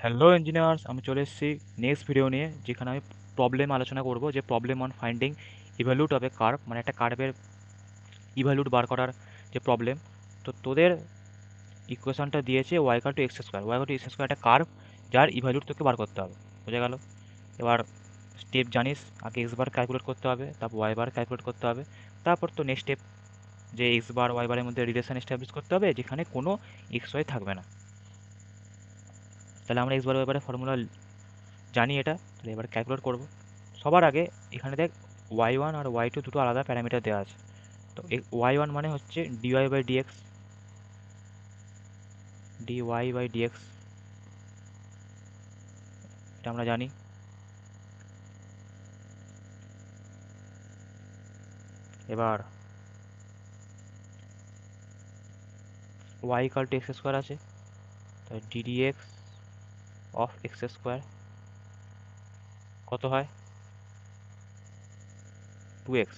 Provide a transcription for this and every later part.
Hello engineers, আমি চলে এসেছি নেক্সট ভিডিও নিয়ে, যেখানে আমি প্রবলেম আলোচনা করব। যে problem on finding ইভ্যালুট of a curve, মানে একটা কার্ভের ইভ্যালুট বার করার যে প্রবলেম। তো তোদের ইকুয়েশনটা দিয়েছে y equal to x square. Y equal to x square একটা কার্ভ, যার ইভ্যালুট তোকে বার করতে হবে। বোঝা গেল? এবার স্টেপ জানিস, আগে এক্স বার ক্যালকুলেট করতে হবে, তারপর ওয়াই বার ক্যালকুলেট করতে হবে, তারপর তো নেক্সট স্টেপ যে এক্স বার ওয়াই বারের মধ্যে রিলেশন এস্টাবলিশ করতে হবে, যেখানে কোনো এক্স ওয়াই থাকবে না। তাহলে আমরা এক্স বার ওয়াই বারের ফর্মুলা জানি এটা, তাহলে এবার ক্যালকুলেট করব। সবার আগে এখানে দেখ, ওয়াই ওয়ান আর ওয়াই টু দুটো আলাদা প্যারামিটার দেওয়া আছে। তো ওয়াই ওয়ান মানে হচ্ছে dy by dx, dy by dx, এটা আমরা জানি। এবার y equal to x square আছে, তাই ডিডিএক্স অফ এক্স স্কোয়ার কত হয়? 2x,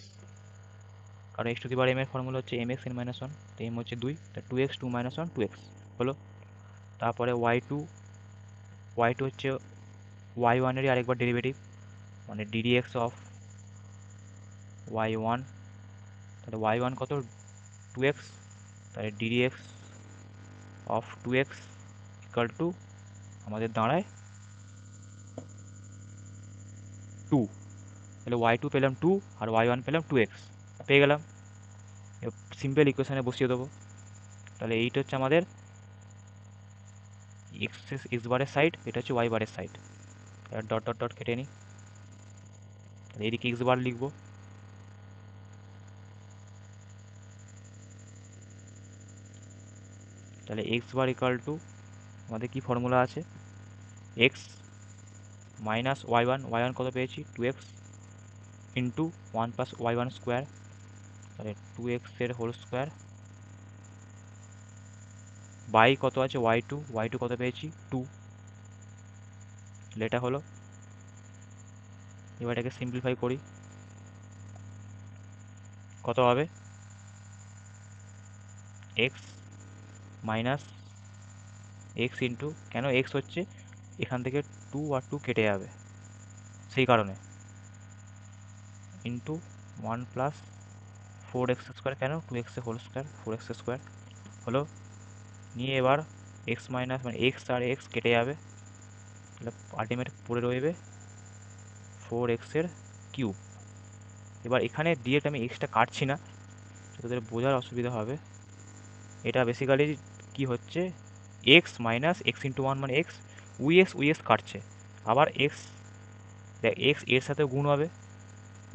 কারণ x to the power M এর ফর্মুলা হচ্ছে M x N minus one, তো এম হচ্ছে 2, তা 2x 2 মাইনাস ওয়ান 2x হলো। তারপরে ওয়াই টু হচ্ছে ওয়াই ওয়ানেরই আরেকবার ডেরিভেটিভ, মানে ডিডিএক্স অফ ওয়াই ওয়ান। তাহলে ওয়াই ওয়ান কত? 2x, তাহলে ddx of 2x equal to আমাদের দাঁড়ায় 2। তাহলে ওয়াই টু পেলাম 2 আর ওয়াই ওয়ান পেলাম 2x, পেয়ে গেলাম। সিম্পল ইকুয়েশনে বসিয়ে দেবো। তাহলে এইটা হচ্ছে আমাদের এক্স বারের সাইড, এটা হচ্ছে ওয়াই বারের সাইড। এবার ডট ডট ডট কেটে নিই, তাহলে এদিকে এক্স বার লিখবো। তাহলে এক্স বার ইকাল টু আমাদের কি ফর্মুলা আছে? এক্স মাইনাস ওয়াই ওয়ান কত পেয়েছি? 2x into 1 plus y one square, তাহলে 2x-এর হোল স্কোয়ার বাই কত আছে? ওয়াই টু কত পেয়েছি? 2। তাহলে এটা হলো। এবার এটাকে সিম্পলিফাই করি, কত হবে? এক্স মাইনাস এক্স ইন্টু, কেন এক্স হচ্ছে এখান থেকে 2 আর 2 কেটে যাবে, সেই কারণে, ইন্টু 1 প্লাস 4x স্কোয়ার, কেন 2x whole square, 4x square হলো। নিয়ে এবার এক্স মাইনাস, মানে এক্স আর এক্স কেটে যাবে, তাহলে আলটিমেট পড়ে রইবে 4x-এর কিউব। এবার এখানে দিয়ে আমি এক্সটা কাটছি না, তোদের বোঝার অসুবিধা হবে। এটা বেসিক্যালি কি হচ্ছে, x minus x into one মানে এক্স, উই এক্স কাটছে, আবার এক্স, দেখ এক্স এর সাথে গুণ হবে,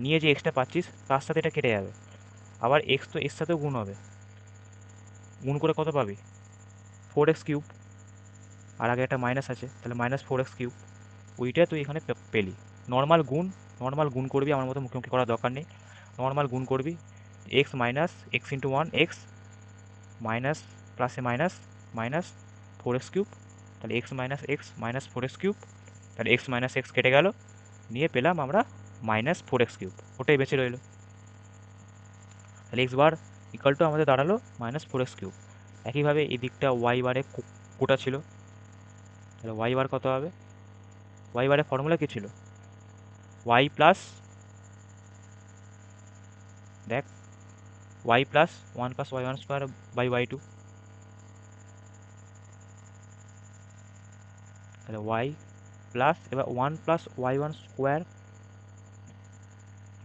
নিয়ে যে এক্সটা পাচ্ছিস তার সাথে এটা কেটে যাবে, আবার এক্স তো এর সাথেও গুণ হবে, গুণ করে কত পাবি? 4x কিউব, আর আগে একটা মাইনাস আছে, তাহলে মাইনাস 4x কিউব। ওইটা তুই এখানে পেলি। নর্মাল গুণ, নর্মাল গুণ করবি, আমার মতো মুখোমুখি করার দরকার নেই। নর্মাল গুণ করবি, x minus x into one x, minus প্লাসে মাইনাস, মাইনাস 4x কিউব, তাহলে x minus x minus 4x cube, তাহলে এক্স মাইনাস এক্স কেটে গেল, নিয়ে পেলাম আমরা মাইনাস 4x কিউব, ওটাই বেঁচে রইলো। তাহলে এক্স বার ইকাল টু আমাদের দাঁড়ালো মাইনাস 4x কিউব। একইভাবে এই দিকটা ওয়াই বারে কোটা ছিল, তাহলে ওয়াই বার কত হবে? ওয়াই বারের ফর্মুলা কী ছিল? ওয়াই প্লাস, দেখ, y plus 1 plus y one square by y two, তাহলে ওয়াই প্লাস এবার 1 plus y one square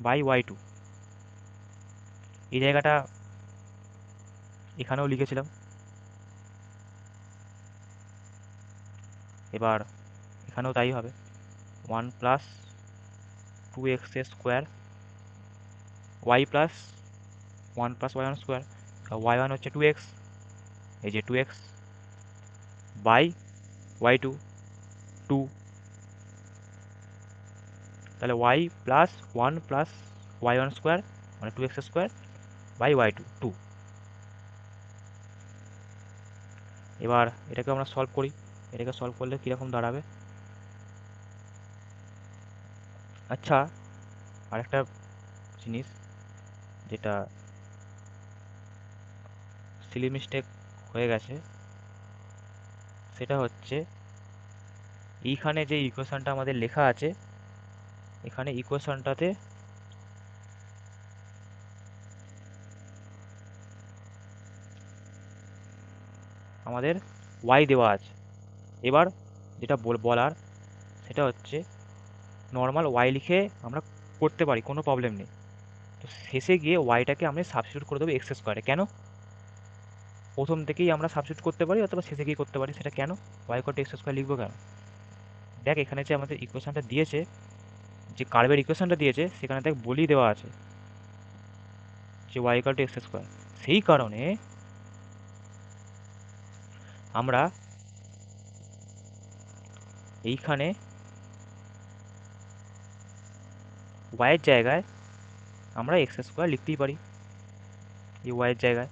by y two. এই জায়গাটা এখানেও লিখেছিলাম। এবার এখানেও তাই হবে, 1 plus 2x square, y plus 1 plus y one square, y one হচ্ছে 2x, এই যে 2x বাই ওয়াই টু 2, তাহলে y plus 1 plus y one square মানে 2x square by y two 2। এবার এটাকে আমরা সলভ করি, এটাকে সলভ করলে কীরকম দাঁড়াবে? আচ্ছা, আরেকটা জিনিস যেটা সিলি মিস্টেক হয়ে গেছে, সেটা হচ্ছে এইখানে যে ইকুয়েশনটা আমাদের লেখা আছে, এখানে ইকুয়েশনটাতে আমাদের ওয়াই দেওয়া আছে। এবার যেটা বলার সেটা হচ্ছে নর্মাল ওয়াই লিখে আমরা করতে পারি, কোনো প্রবলেম নেই। তো শেষে গিয়ে ওয়াইটাকে আমরা সাবস্টিটিউট করে দেবো এক্স স্কোয়ারে। কেন? প্রথম থেকেই আমরা সাবস্টিটিউট করতে পারি অথবা শেষে গিয়ে করতে পারি, সেটা কেন? Y equal to x square লিখবো কেন? দেখ এখানে যে আমাদের ইকুয়েশনটা দিয়েছে, যে কার্ভের ইকুয়েশনটা দিয়েছে, সেখানে দেখ বলি দেওয়া আছে যে y equal to x square. সেই কারণে আমরা এইখানে ওয়াইয়ের জায়গায় আমরা এক্স স্কোয়ার লিখতেই পারি। এই ওয়াইয়ের জায়গায়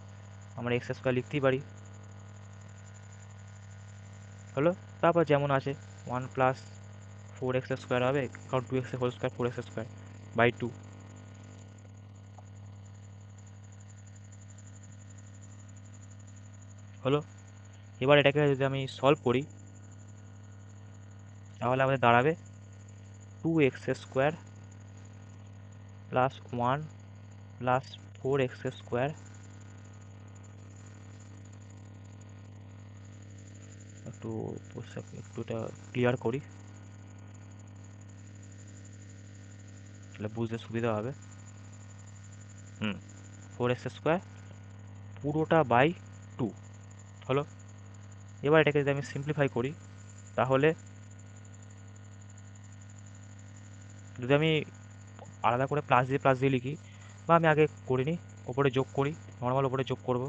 আমরা এক্স স্কোয়ার লিখতেই পারি। হলো, তারপর যেমন আছে 1 প্লাস 4x স্কোয়ার হবে, কারণ 2x whole square 4x square by 2। হলো, এবার এটাকে যদি আমি সলভ করি তাহলে আমাদের দাঁড়াবে 2x square plus 1 plus 4x square, একটু একটুটা ক্লিয়ার করি তাহলে বুঝতে সুবিধা হবে। 4x স্কোয়ার পুরোটা বাই 2। হলো, এবার এটাকে যদি আমি সিম্পলিফাই করি তাহলে যদি আমি আলাদা করে প্লাস দিয়ে লিখি, বা আমি আগে করিনি, ওপরে যোগ করি, নর্মাল ওপরে যোগ করব।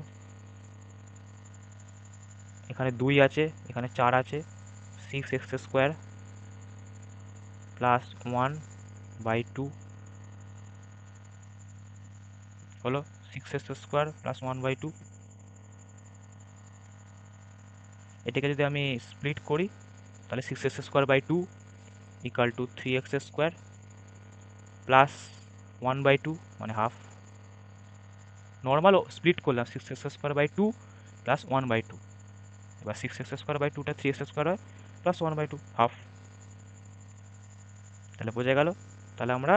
এখানে 2 আছে, এখানে 4 আছে, 6x স্কোয়ার প্লাস 1 বাই 2 হলো 6x স্কোয়ার প্লাস 1 বাই 2। এটাকে যদি আমি স্প্লিট করি তাহলে 6x square by 2 equal to 3x square plus 1 by 2 মানে হাফ। নর্মাল স্প্লিট করলাম 6x square by 2 plus 1 by 2। এবার 6x স্কোয়ার বাই 2টা 3x স্কোয়ার হয় প্লাস 1 বাই 2 হাফ। তাহলে বোঝা গেল, তাহলে আমরা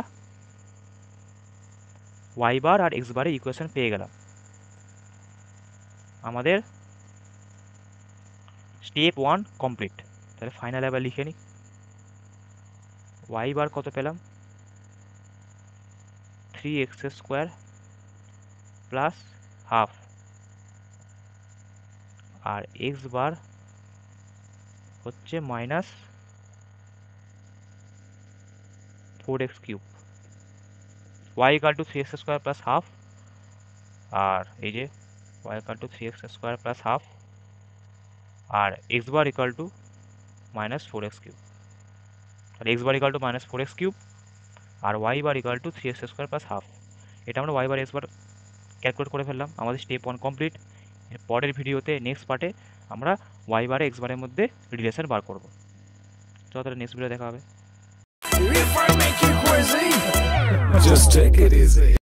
ওয়াই বার আর এক্স বারের ইকুয়েশন পেয়ে গেলাম। আমাদের স্টেপ 1 কমপ্লিট। তাহলে ফাইনাল এবার লিখে নিই, ওয়াই বার কত পেলাম 3x স্কোয়ার প্লাস হাফ, আর এক্স বার হচ্ছে minus 4x cube. Y equal to 3x square plus half, আর এই যে y equal to 3x square plus half, আর x bar equal to minus 4x cube. আর x bar equal to minus 4x cube আর y bar equal to 3x square plus half. এটা আমরা y bar x bar calculate করে ফেললাম। আমাদের step 1 complete. পরের ভিডিওতে নেক্সট পার্টে আমরা ওয়াই বারে এক্স বারের মধ্যে রিলেশন বার করব। চলো তাহলে নেক্সট ভিডিও দেখা হবে।